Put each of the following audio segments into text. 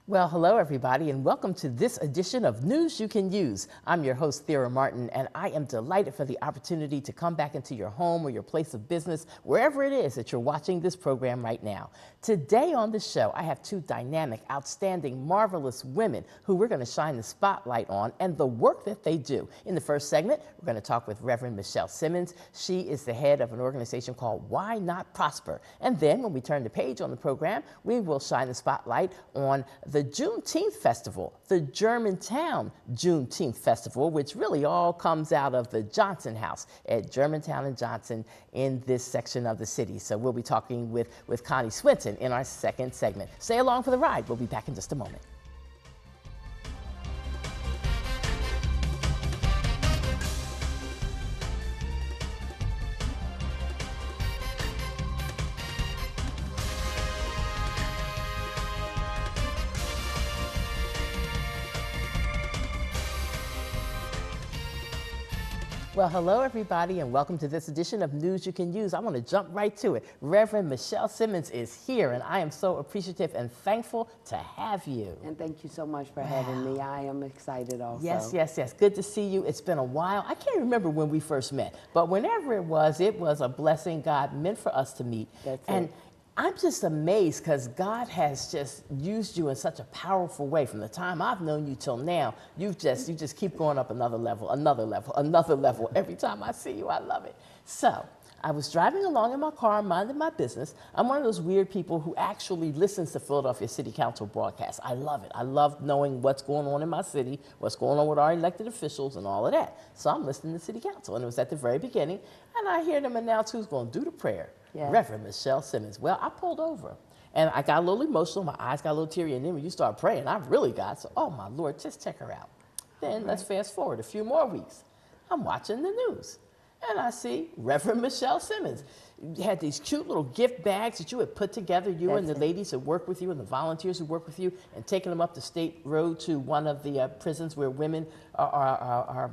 Well, hello everybody, and welcome to this edition of News You Can Use. I'm your host, Thera Martin, and I am delighted for the opportunity to come back into your home or your place of business, wherever it is that you're watching this program right now. Today on the show, I have two dynamic, outstanding, marvelous women who we're going to shine the spotlight on and the work that they do. In the first segment, we're going to talk with Reverend Michelle Simmons. She is the head of an organization called Why Not Prosper. And then when we turn the page on the program, we will shine the spotlight on the Juneteenth Festival, the Germantown Juneteenth Festival, which really all comes out of the Johnson House at Germantown and Johnson in this section of the city. So we'll be talking with Connie Swinson in our second segment. Stay along for the ride. We'll be back in just a moment. Well, hello everybody, and welcome to this edition of News You Can Use. I want to jump right to it. Reverend Michelle Simmons is here, and I am so appreciative and thankful to have you. And thank you so much for having me. I am excited also. Yes, yes, yes. Good to see you. It's been a while. I can't remember when we first met, but whenever it was a blessing God meant for us to meet. That's and it. I'm just amazed because God has just used you in such a powerful way. From the time I've known you till now, you just keep going up another level, another level, another level. Every time I see you, I love it. So I was driving along in my car, minding my business. I'm one of those weird people who actually listens to Philadelphia City Council broadcasts. I love it. I love knowing what's going on in my city, what's going on with our elected officials and all of that. So I'm listening to City Council, and it was at the very beginning, and I hear them announce who's going to do the prayer. Yeah. Reverend Michelle Simmons. Well, I pulled over, and I got a little emotional. My eyes got a little teary, and then when you start praying, I really got, so, oh my Lord, just check her out. Then let's fast forward a few more weeks. I'm watching the news, and I see Reverend Michelle Simmons. You had these cute little gift bags that you had put together, you and the ladies who work with you and the volunteers who work with you, and taking them up the state road to one of the prisons where women are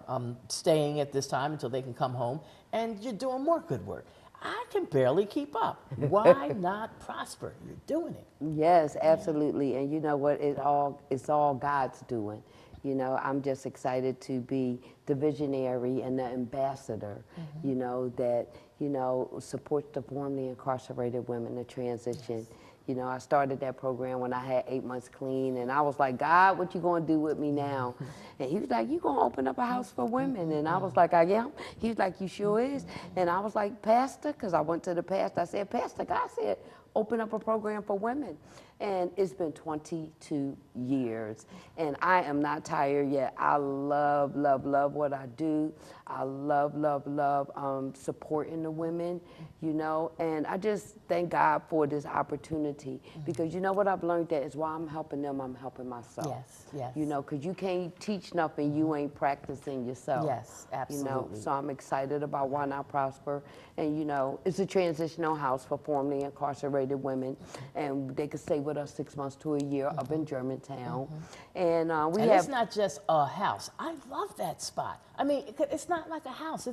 staying at this time until they can come home, and you're doing more good work. I can barely keep up. Why not prosper? You're doing it. Yes, absolutely. And you know what? It's all God's doing. You know, I'm just excited to be the visionary and the ambassador, you know, that, you know, supports the formerly incarcerated women, the transition. Yes. You know, I started that program when I had 8 months clean, and I was like, God, what you gonna do with me now? And he was like, you gonna open up a house for women? And I was like, I am. He was like, you sure is? And I was like, Pastor, because I went to the pastor, I said, Pastor, God said, open up a program for women. And it's been 22 years, and I am not tired yet. I love, love, love what I do. I love, love, love supporting the women, you know, and I just thank God for this opportunity, because you know what I've learned, that is why I'm helping them, I'm helping myself. Yes, yes. You know, because you can't teach nothing you ain't practicing yourself. Yes, absolutely. You know, so I'm excited about Why Not Prosper, and you know, it's a transitional house for formerly incarcerated women, and they could stay with us 6 months to a year up in Germantown. And it's not just a house. I love that spot. I mean, it's not like a house.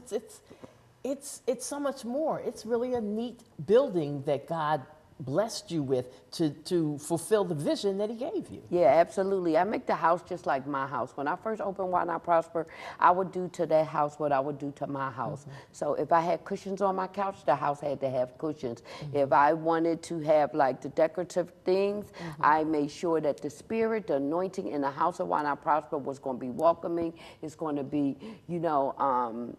It's so much more. It's really a neat building that God blessed you with to fulfill the vision that he gave you. Yeah, absolutely. I make the house just like my house. When I first opened Why Not Prosper, I would do to that house what I would do to my house. So if I had cushions on my couch, the house had to have cushions. If I wanted to have like the decorative things, I made sure that the spirit, the anointing in the house of Why Not Prosper was going to be welcoming. It's going to be, you know,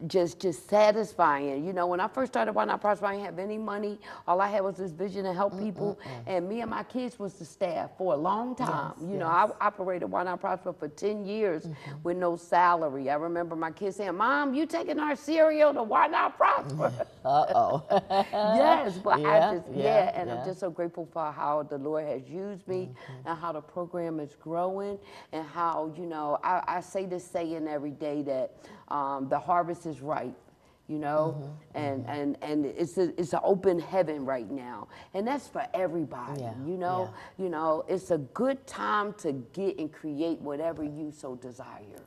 just satisfying. You know, when I first started Why Not Prosper, I didn't have any money. All I had was this vision to help people, and me and my kids was the staff for a long time. Yes, you know, I operated Why Not Prosper for 10 years with no salary. I remember my kids saying, Mom, you taking our cereal to Why Not Prosper? Uh-oh. Yes, but I'm I'm just so grateful for how the Lord has used me, and how the program is growing, and how, you know, I say this saying every day that the harvest is ripe, you know, and it's an open heaven right now, and that's for everybody. You know, it's a good time to get and create whatever you so desire.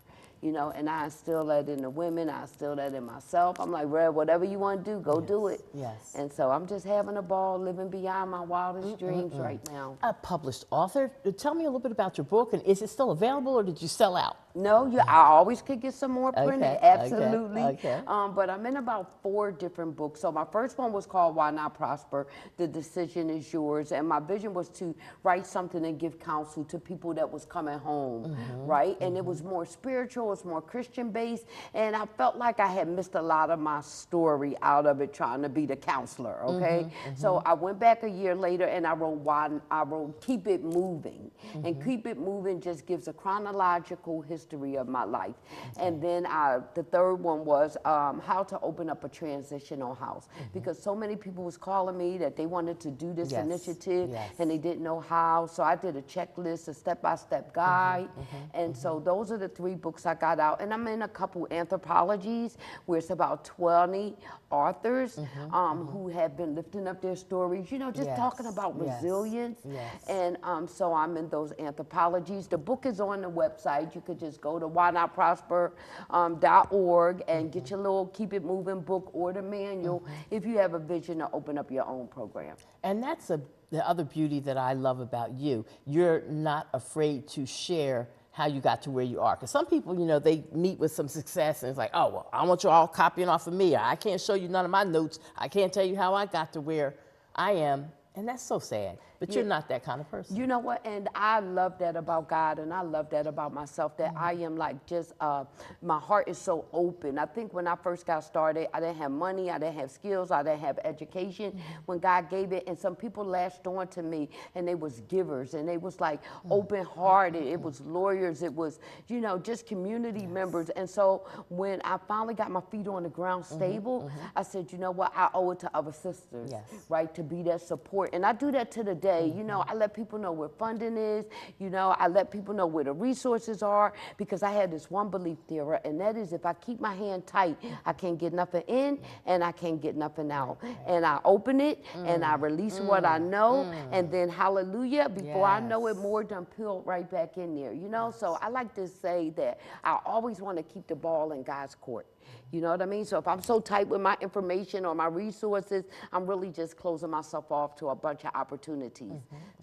you know, and I instill that in the women, I instill that in myself. I'm like, Rev, whatever you want to do, go do it. Yes. And so I'm just having a ball, living beyond my wildest dreams right now. A published author. Tell me a little bit about your book, and is it still available, or did you sell out? No, I always could get some more printed, absolutely. Okay. But I'm in about 4 different books. So my first one was called Why Not Prosper? The Decision is Yours. And my vision was to write something and give counsel to people that was coming home, right? And it was more spiritual, it was more Christian based. And I felt like I had missed a lot of my story out of it trying to be the counselor, okay? So I went back a year later and I wrote Keep It Moving. And Keep It Moving just gives a chronological history of my life. And then the third one was how to open up a transitional house, because so many people was calling me that they wanted to do this initiative and they didn't know how. So I did a checklist, a step-by-step guide. And so those are the 3 books I got out. And I'm in a couple anthologies where it's about 20 authors who have been lifting up their stories, you know, just talking about resilience. And so I'm in those anthologies. The book is on the website. You could just go to whynotprosper.org and get your little Keep It Moving book or the manual if you have a vision to open up your own program. And that's the other beauty that I love about you. You're not afraid to share how you got to where you are. Because some people, you know, they meet with some success and it's like, oh, well, I want you all copying off of me. I can't show you none of my notes. I can't tell you how I got to where I am. And that's so sad. But you're not that kind of person. You know what? And I love that about God, and I love that about myself, that I am like just, my heart is so open. I think when I first got started, I didn't have money, I didn't have skills, I didn't have education. When God gave it, and some people latched on to me, and they was givers, and they was like open-hearted. It was lawyers, it was, you know, just community members. And so when I finally got my feet on the ground stable, I said, you know what? I owe it to other sisters, right, to be that support. And I do that to the day. You know, I let people know where funding is. You know, I let people know where the resources are, because I had this one belief, Thera, and that is if I keep my hand tight, I can't get nothing in and I can't get nothing out. And I open it and I release what I know, and then hallelujah, before I know it, more done peeled right back in there. You know, so I like to say that I always want to keep the ball in God's court. You know what I mean? So if I'm so tight with my information or my resources, I'm really just closing myself off to a bunch of opportunities.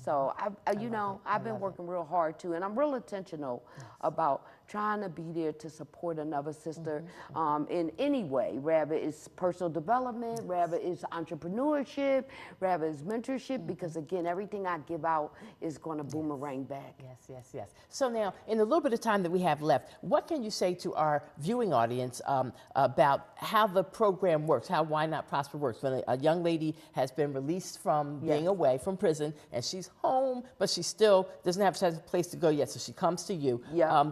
So you know, I've been working real hard too, and I'm real intentional about trying to be there to support another sister in any way, rather it's personal development, rather it's entrepreneurship, rather it's mentorship, because again, everything I give out is going to boomerang back. Yes. So now, in the little bit of time that we have left, what can you say to our viewing audience about how the program works, how Why Not Prosper works? When a young lady has been released from being away from prison and she's home, but she still doesn't have a place to go yet, so she comes to you.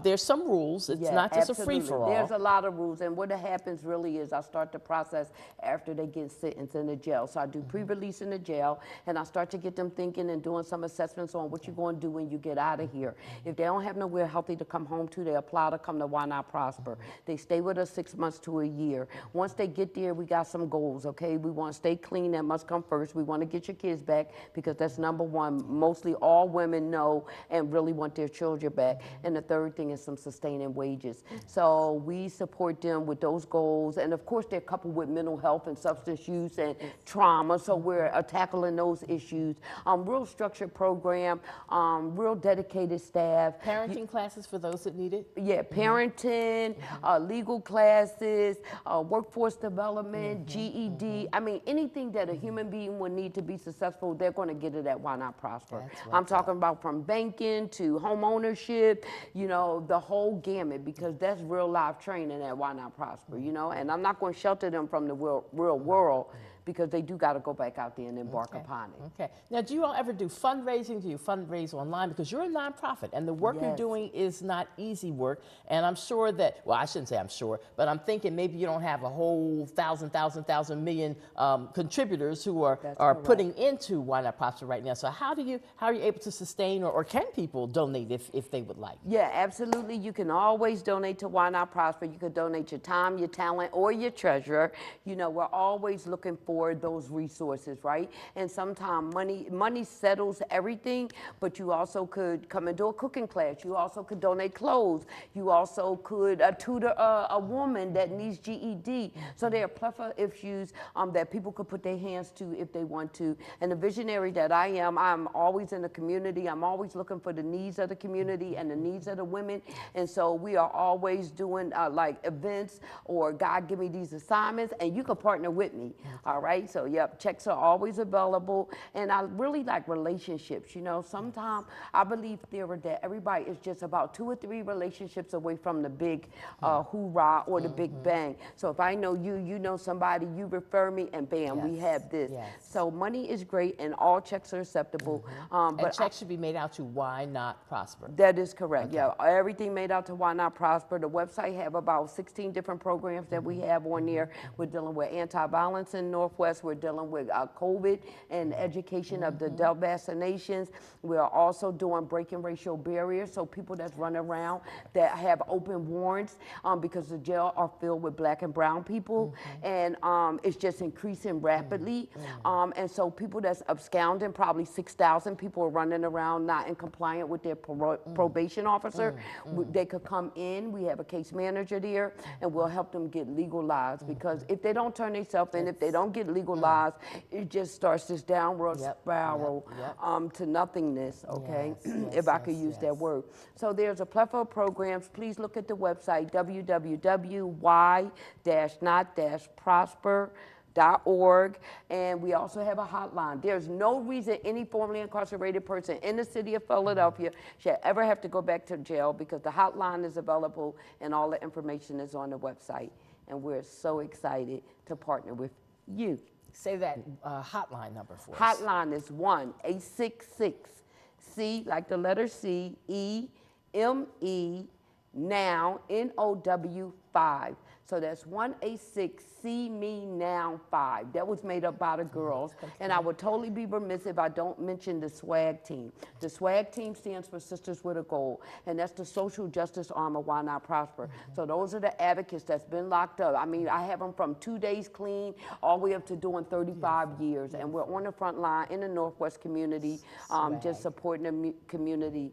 There's some rules. It's not just a free-for-all. There's a lot of rules, and what happens really is I start the process after they get sentenced in the jail. So I do pre-release in the jail, and I start to get them thinking and doing some assessments on what you're going to do when you get out of here. If they don't have nowhere healthy to come home to, they apply to come to Why Not Prosper. They stay with us 6 months to a year. Once they get there, we got some goals, okay? We want to stay clean. That must come first. We want to get your kids back, because that's number one. Mostly all women know and really want their children back. And the third thing is some sustaining wages. So we support them with those goals. And of course, they're coupled with mental health and substance use and trauma. So we're tackling those issues. Real structured program, real dedicated staff. Parenting classes for those that need it? Yeah, parenting, legal classes, workforce development, GED. I mean, anything that a human being would need to be successful, they're going to get it at Why Not Prosper. I'm talking about from banking to home ownership, you know, the whole gamut, because that's real life training at Why Not Prosper, you know, and I'm not going to shelter them from the real world, because they do got to go back out there and embark upon it. Okay. Now, do you all ever do fundraising? Do you fundraise online? Because you're a nonprofit, and the work you're doing is not easy work. And I'm sure that, well, I shouldn't say I'm sure, but I'm thinking maybe you don't have a whole thousand million contributors who are putting into Why Not Prosper right now. So how are you able to sustain, or can people donate if they would like? Yeah, absolutely. You can always donate to Why Not Prosper. You could donate your time, your talent, or your treasure. You know, we're always looking for for those resources, right? And sometimes money settles everything, but you also could come and do a cooking class. You also could donate clothes. You also could tutor a woman that needs GED. So there are plethora of issues that people could put their hands to if they want to. And the visionary that I am, I'm always in the community. I'm always looking for the needs of the community and the needs of the women. And so we are always doing like events, or God give me these assignments, and you can partner with me. All right. So yep, checks are always available. And I really like relationships. You know, sometimes I believe, Thera, that everybody is just about 2 or 3 relationships away from the big hoorah or the big bang. So if I know you, you know somebody, you refer me, and bam, we have this. Yes. So money is great, and all checks are acceptable. But checks should be made out to Why Not Prosper. That is correct. Yeah, everything made out to Why Not Prosper. The website have about 16 different programs that we have on there. We're dealing with anti-violence in Northwest. We're dealing with COVID and education of the adult vaccinations. We are also doing breaking racial barriers, so people that's running around that have open warrants because the jail are filled with Black and brown people, and it's just increasing rapidly. And so people that's absconding, probably 6,000 people are running around not in compliance with their probation officer. They could come in. We have a case manager there, and we'll help them get legalized, because if they don't turn themselves in, if they don't get legalized, it just starts this downward spiral to nothingness, okay? If I could use that word. So there's a plethora of programs. Please look at the website, www.y-not-prosper.org, and we also have a hotline. There's no reason any formerly incarcerated person in the city of Philadelphia should ever have to go back to jail, because the hotline is available and all the information is on the website. And we're so excited to partner with you. Say that hotline number for us. Hotline is 1-866-C, like the letter C, E-M-E, now, N-O-W 5. So that's 1-866-See-Me-Now-5. That was made up by the girls. And I would totally be remiss if I don't mention the SWAG team. The SWAG team stands for Sisters with a Goal, and that's the social justice arm of Why Not Prosper. So those are the advocates that's been locked up. I mean, I have them from 2 days clean all the way up to doing 35 years. And we're on the front line in the Northwest community, just supporting the community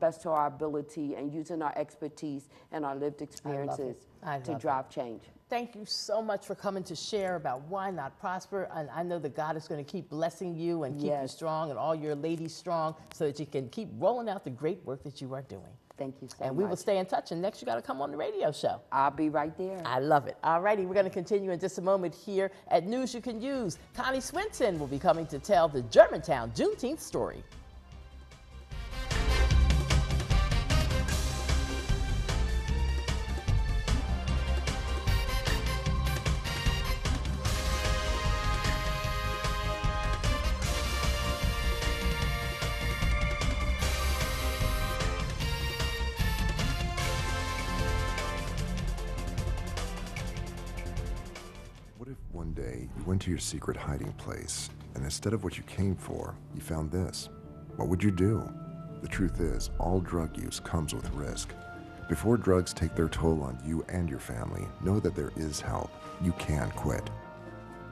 best to our ability, and using our expertise and our lived experiences to drive change. Thank you so much for coming to share about Why Not Prosper. And I know that God is going to keep blessing you and keep you strong, and all your ladies strong, so that you can keep rolling out the great work that you are doing. Thank you so much. And we will stay in touch. And next, you got to come on the radio show. I'll be right there. I love it. All righty, we're going to continue in just a moment here at News You Can Use. Connie Swinson will be coming to tell the Germantown Juneteenth story. One day, you went to your secret hiding place, and instead of what you came for, you found this. What would you do? The truth is, all drug use comes with risk. Before drugs take their toll on you and your family, know that there is help. You can quit.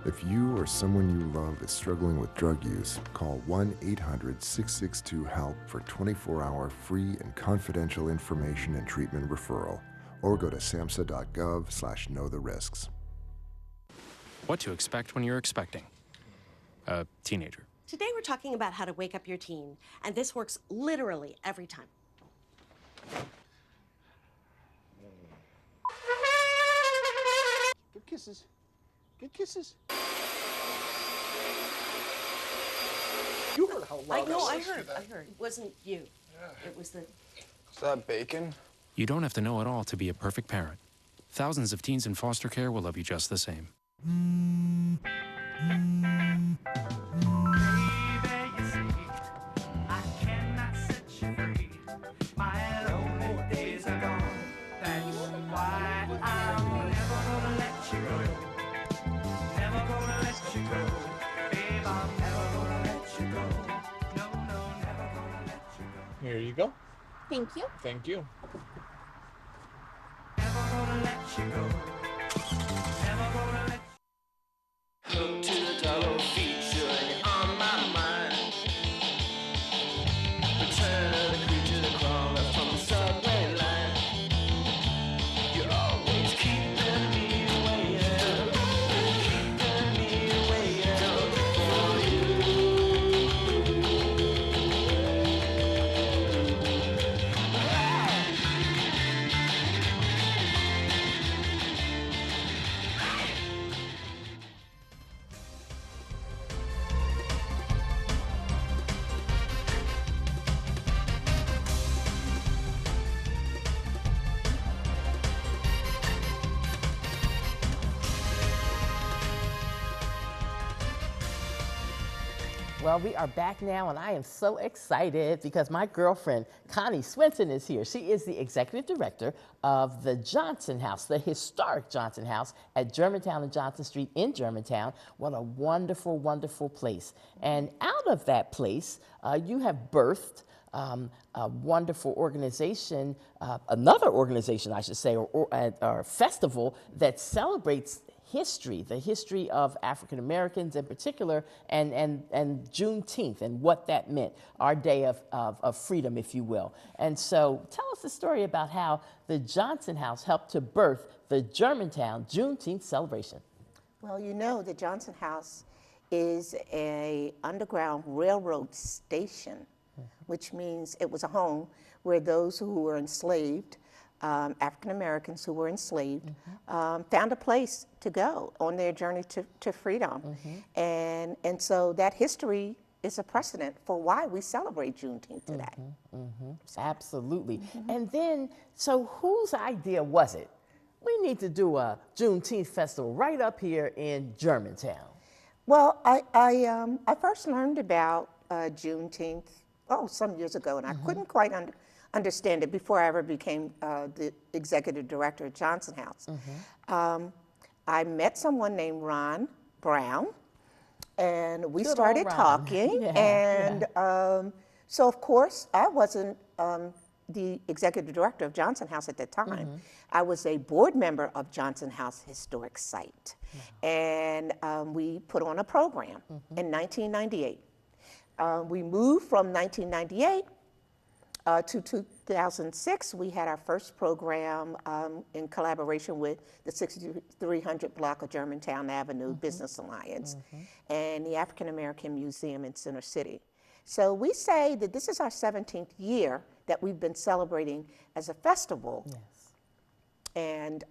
If you or someone you love is struggling with drug use, call 1-800-662-HELP for 24-hour free and confidential information and treatment referral, or go to samhsa.gov/knowtherisks. What to expect when you're expecting a teenager. Today we're talking about how to wake up your teen, and this works literally every time. Good kisses. Good kisses. You heard how loud I heard. It wasn't you. Yeah. It was the... Is that bacon? You don't have to know it all to be a perfect parent. Thousands of teens in foster care will love you just the same. Here you go. Thank you. Thank you. Look to Well, we are back now, and I am so excited because my girlfriend, Connie Swinson, is here. She is the executive director of the Johnson House, the historic Johnson House at Germantown and Johnson Street in Germantown. What a wonderful, wonderful place. And out of that place, you have birthed a wonderful organization, another organization, I should say, or festival that celebrates history, the history of African Americans in particular, and Juneteenth and what that meant, our day of freedom, if you will. And so tell us the story about how the Johnson House helped to birth the Germantown Juneteenth celebration. Well, you know, the Johnson House is an underground railroad station, which means it was a home where those who were enslaved, African Americans who were enslaved, found a place to go on their journey to freedom. And so that history is a precedent for why we celebrate Juneteenth today. Absolutely. And then, so whose idea was it? We need to do a Juneteenth festival right up here in Germantown. Well, I first learned about Juneteenth, some years ago, and I couldn't quite understand it before I ever became the executive director at Johnson House. I met someone named Ron Brown, and we started talking. So, of course, I wasn't the executive director of Johnson House at that time. I was a board member of Johnson House Historic Site. And we put on a program in 1998. We moved from 1998 to 2006. We had our first program in collaboration with the 6300 block of Germantown Avenue Business Alliance and the African American Museum in Center City. So we say that this is our 17th year that we've been celebrating as a festival. And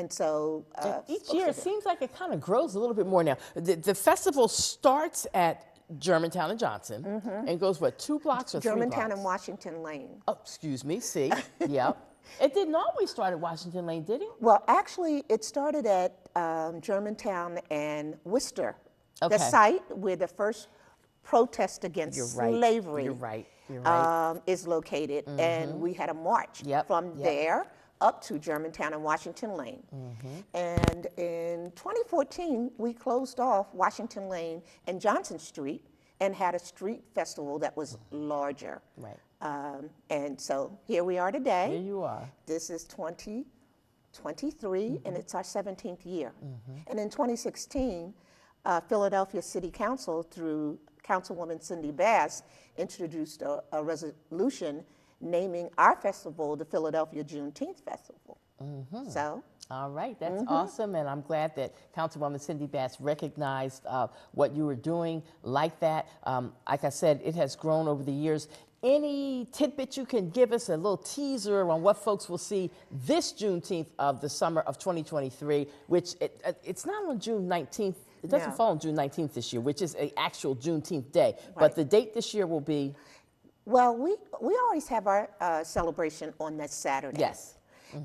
so each year, it seems like it kind of grows a little bit more now. The festival starts at Germantown and Johnson and goes, what, 2 blocks or 3 blocks? Germantown and Washington Lane. Oh, excuse me, see, yep. It didn't always start at Washington Lane, did it? Well, actually, it started at Germantown and Worcester, the site where the first protest against slavery is located. And we had a march from there up to Germantown and Washington Lane. And in 2014, we closed off Washington Lane and Johnson Street and had a street festival that was larger. And so here we are today. Here you are. This is 2023, and it's our 17th year. And in 2016, Philadelphia City Council, through Councilwoman Cindy Bass, introduced a resolution naming our festival the Philadelphia Juneteenth Festival. So. All right, that's awesome, and I'm glad that Councilwoman Cindy Bass recognized what you were doing like that. Like I said, it has grown over the years. Any tidbit you can give us, a little teaser on what folks will see this Juneteenth of the summer of 2023, which it's not on June 19th. It doesn't fall on June 19th this year, which is an actual Juneteenth day. But the date this year will be? Well, we always have our celebration on that Saturday.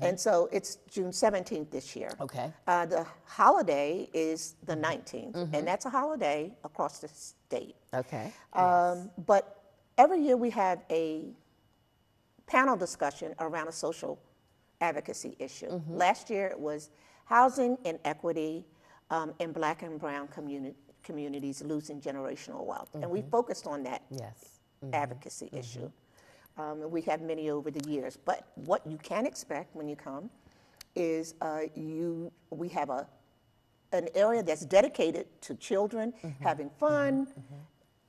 And so it's June 17th this year. The holiday is the 19th, and that's a holiday across the state. But every year we have a panel discussion around a social advocacy issue. Last year it was housing inequity in Black and brown communities losing generational wealth. And we focused on that advocacy issue. We have many over the years, but what you can expect when you come is we have an area that's dedicated to children having fun,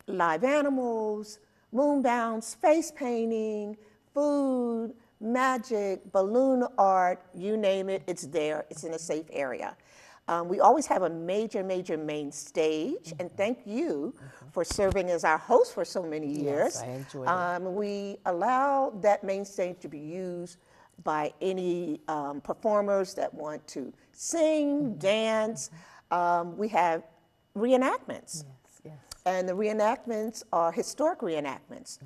live animals, moonbounds, face painting, food, magic, balloon art, you name it, it's there. It's in a safe area. We always have a major main stage, and thank you for serving as our host for so many years. I enjoyed it. We allow that main stage to be used by any performers that want to sing, dance. We have reenactments. And the reenactments are historic reenactments.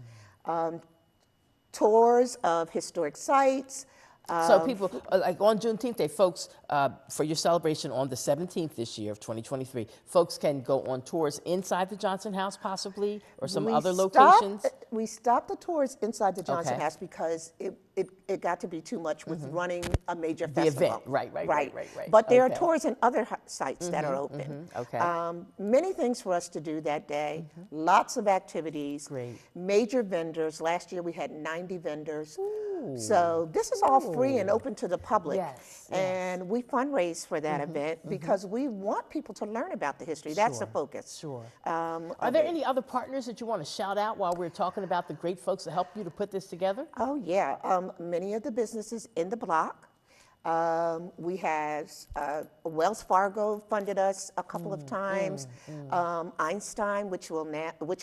Tours of historic sites, So people, like on Juneteenth Day, folks, for your celebration on the 17th this year of 2023, folks can go on tours inside the Johnson House possibly, or some other locations? We stopped the tours inside the Johnson House because it got to be too much with running a major festival. The event, right. But there are tours in other sites that are open. Many things for us to do that day, lots of activities, major vendors. Last year we had 90 vendors. Ooh. So this is all free and open to the public. And we fundraise for that event because we want people to learn about the history. That's the focus. Are there any other partners that you want to shout out while we're talking about the great folks that helped you to put this together? Oh, yeah. Many of the businesses in the block. We have Wells Fargo funded us a couple of times. Einstein, which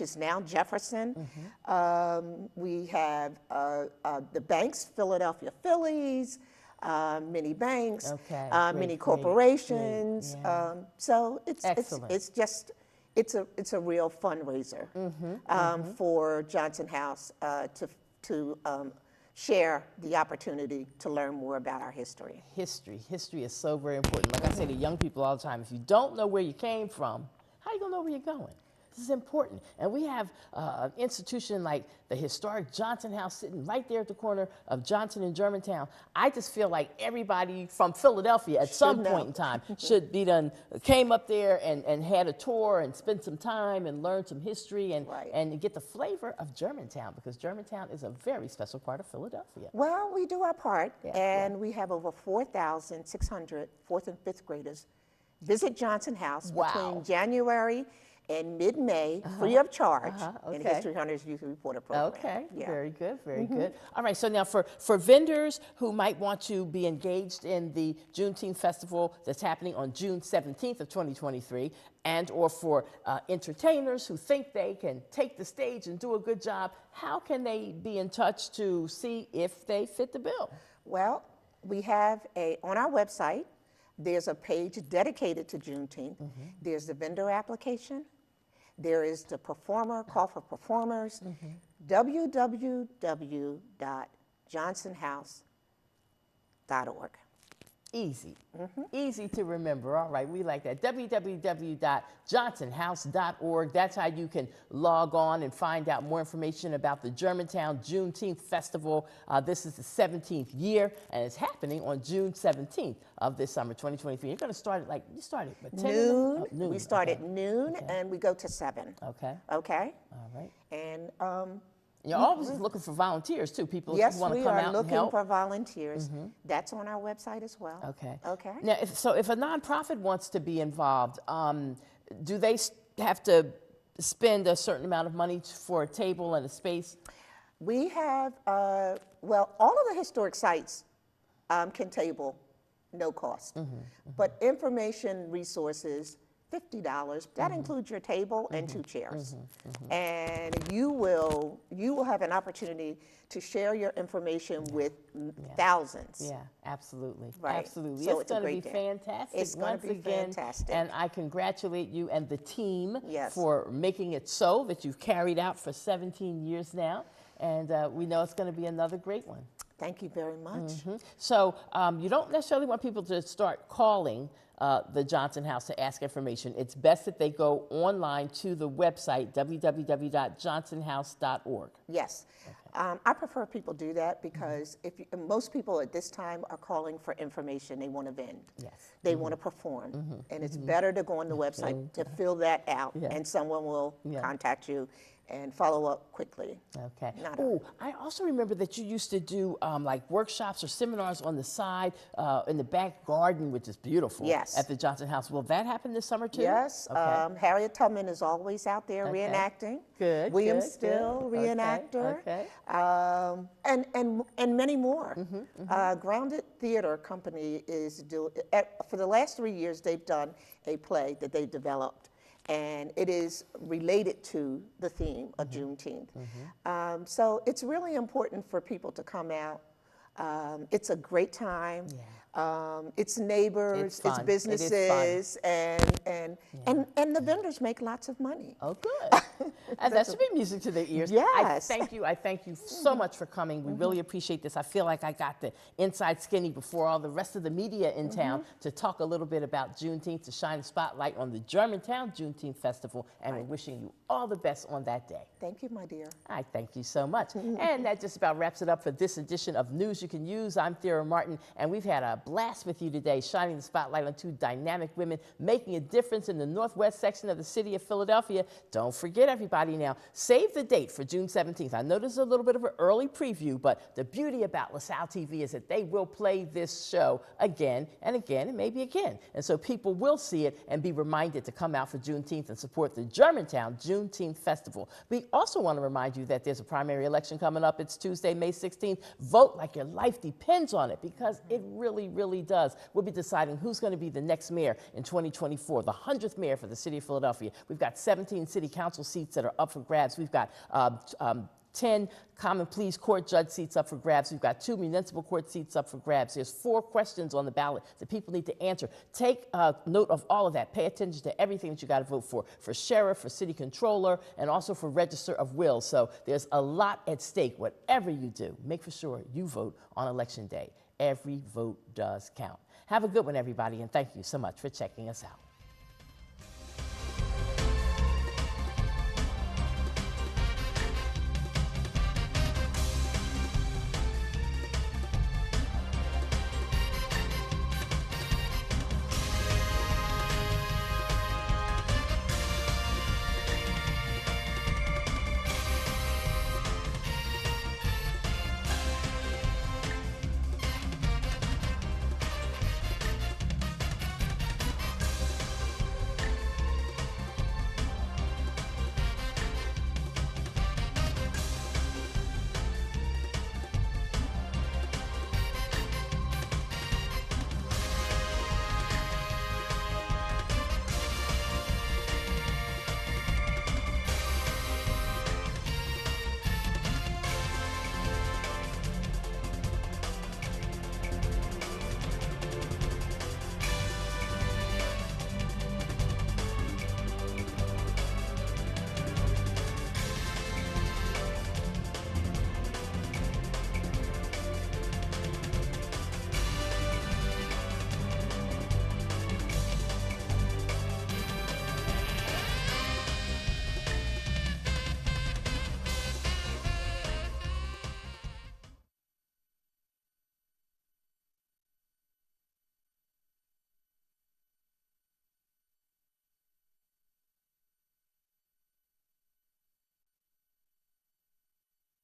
is now Jefferson. We have the banks, Philadelphia Phillies, many banks, many corporations. So it's a real fundraiser for Johnson House to share the opportunity to learn more about our history. History is so very important. Like I say to young people all the time, if you don't know where you came from, how are you gonna know where you're going? This is important. And we have an institution like the historic Johnson House sitting right there at the corner of Johnson and Germantown. I just feel like everybody from Philadelphia at some point in time should be came up there and had a tour and spent some time and learned some history and get the flavor of Germantown, because Germantown is a very special part of Philadelphia. Well, we do our part, and we have over 4,600 4th and 5th graders visit Johnson House between January and mid-May, free of charge, in History Hunters Youth Reporter Program. Very good, very good. All right, so now for vendors who might want to be engaged in the Juneteenth Festival that's happening on June 17th of 2023, and or for entertainers who think they can take the stage and do a good job, how can they be in touch to see if they fit the bill? Well, we have on our website, there's a page dedicated to Juneteenth. There's the vendor application. There is the call for performers, www.johnsonhouse.org. Easy, easy to remember. All right, we like that. www.johnsonhouse.org. That's how you can log on and find out more information about the Germantown Juneteenth Festival. This is the 17th year, and it's happening on June 17th of this summer, 2023. You're going to start at you started at 10 noon. Noon. We start at noon, and we go to 7. Okay. All right. And you're always looking for volunteers too. People who want to come out and help. Yes, we are looking for volunteers. That's on our website as well. Okay. Now, if a nonprofit wants to be involved, do they have to spend a certain amount of money for a table and a space? We have, well, all of the historic sites can table, no cost. But information resources, $50. That includes your table and 2 chairs. And you will have an opportunity to share your information with thousands. Yeah, absolutely. Right. Absolutely. So it's going to be fantastic. It's going to be fantastic. And I congratulate you and the team for making it so that you've carried out for 17 years now. And we know it's going to be another great one. Thank you very much. So you don't necessarily want people to start calling the Johnson House to ask information. It's best that they go online to the website, www.johnsonhouse.org. Yes. I prefer people do that because most people at this time are calling for information. They want to vend. They want to perform. And it's better to go on the website to fill that out, and someone will contact you and follow up quickly. Okay. I also remember that you used to do like workshops or seminars on the side in the back garden, which is beautiful. At the Johnson House. Will that happen this summer too? Yes. Harriet Tubman is always out there reenacting. Good. William Still, reenactor. And many more. Grounded Theater Company is for the last 3 years they've done a play that they developed. And it is related to the theme of Juneteenth. So it's really important for people to come out. It's a great time. It's neighbors, it's businesses, and the vendors make lots of money. Oh, good. And that should be music to their ears. Yes. I thank you so much for coming. We really appreciate this. I feel like I got the inside skinny before all the rest of the media in town to talk a little bit about Juneteenth, to shine a spotlight on the Germantown Juneteenth Festival, and we're wishing you all the best on that day. Thank you, my dear. I thank you so much. And that just about wraps it up for this edition of News You Can Use. I'm Thera Martin, and we've had a blast with you today, shining the spotlight on two dynamic women making a difference in the northwest section of the city of Philadelphia. Don't forget, everybody, now, save the date for June 17th. I know this is a little bit of an early preview, but the beauty about LaSalle TV is that they will play this show again and again and maybe again. And so people will see it and be reminded to come out for Juneteenth and support the Germantown Juneteenth Festival. We also want to remind you that there's a primary election coming up. It's Tuesday, May 16th. Vote like your life depends on it, because it really, really does. We'll be deciding who's going to be the next mayor in 2024, the 100th mayor for the city of Philadelphia. We've got 17 city council seats that are up for grabs. We've got 10 common pleas court judge seats up for grabs. We've got 2 municipal court seats up for grabs. There's 4 questions on the ballot that people need to answer. Take note of all of that. Pay attention to everything that you got to vote for sheriff, for city controller, and also for register of wills. So there's a lot at stake. Whatever you do, make for sure you vote on election day. Every vote does count. Have a good one, everybody, and thank you so much for checking us out.